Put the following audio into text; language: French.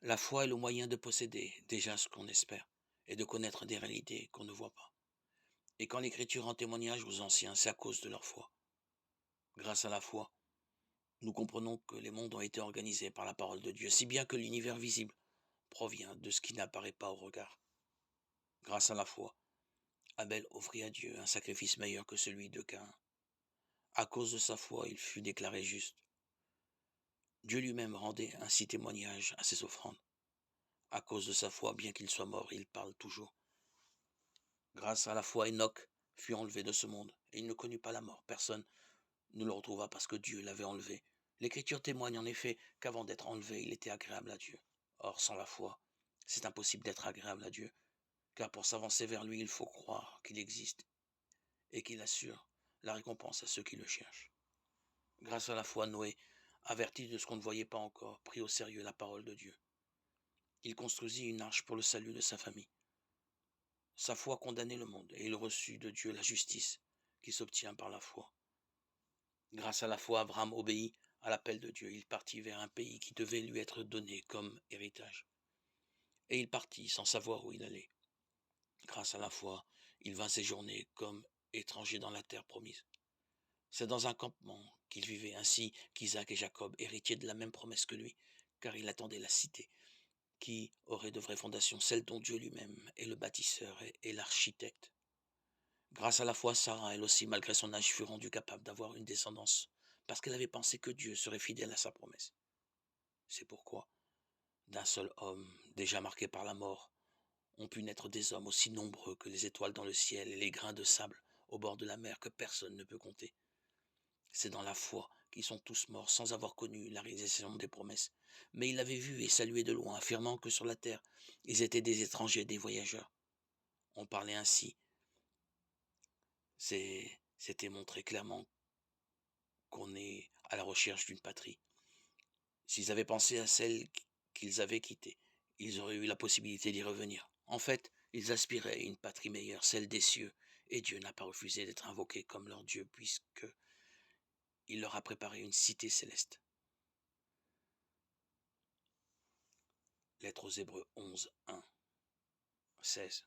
La foi est le moyen de posséder déjà ce qu'on espère et de connaître des réalités qu'on ne voit pas. Et quand l'Écriture rend témoignage aux anciens, c'est à cause de leur foi. Grâce à la foi, nous comprenons que les mondes ont été organisés par la parole de Dieu, si bien que l'univers visible provient de ce qui n'apparaît pas au regard. Grâce à la foi, Abel offrit à Dieu un sacrifice meilleur que celui de Caïn. À cause de sa foi, il fut déclaré juste. Dieu lui-même rendait ainsi témoignage à ses offrandes. À cause de sa foi, bien qu'il soit mort, il parle toujours. Grâce à la foi, Enoch fut enlevé de ce monde, et il ne connut pas la mort. Personne ne le retrouva parce que Dieu l'avait enlevé. L'Écriture témoigne en effet qu'avant d'être enlevé, il était agréable à Dieu. Or, sans la foi, c'est impossible d'être agréable à Dieu, car pour s'avancer vers lui, il faut croire qu'il existe et qu'il assure la récompense à ceux qui le cherchent. Grâce à la foi, Noé, averti de ce qu'on ne voyait pas encore, prit au sérieux la parole de Dieu. Il construisit une arche pour le salut de sa famille. Sa foi condamnait le monde et il reçut de Dieu la justice qui s'obtient par la foi. Grâce à la foi, Abraham obéit à l'appel de Dieu. Il partit vers un pays qui devait lui être donné comme héritage. Et il partit sans savoir où il allait. Grâce à la foi, il vint séjourner comme étranger dans la terre promise. C'est dans un campement qu'il vivait ainsi qu'Isaac et Jacob, héritiers de la même promesse que lui, car il attendait la cité, qui aurait de vraies fondations, celle dont Dieu lui-même est le bâtisseur et l'architecte. Grâce à la foi, Sarah, elle aussi, malgré son âge, fut rendue capable d'avoir une descendance, parce qu'elle avait pensé que Dieu serait fidèle à sa promesse. C'est pourquoi, d'un seul homme, déjà marqué par la mort, ont pu naître des hommes aussi nombreux que les étoiles dans le ciel et les grains de sable au bord de la mer que personne ne peut compter. C'est dans la foi qu'ils sont tous morts sans avoir connu la réalisation des promesses. Mais ils l'avaient vu et salué de loin, affirmant que sur la terre, ils étaient des étrangers, des voyageurs. On parlait ainsi. C'était montré clairement qu'on est à la recherche d'une patrie. S'ils avaient pensé à celle qu'ils avaient quittée, ils auraient eu la possibilité d'y revenir. En fait, ils aspiraient à une patrie meilleure, celle des cieux, et Dieu n'a pas refusé d'être invoqué comme leur Dieu, puisque il leur a préparé une cité céleste. Lettre aux Hébreux 11, 1, 16.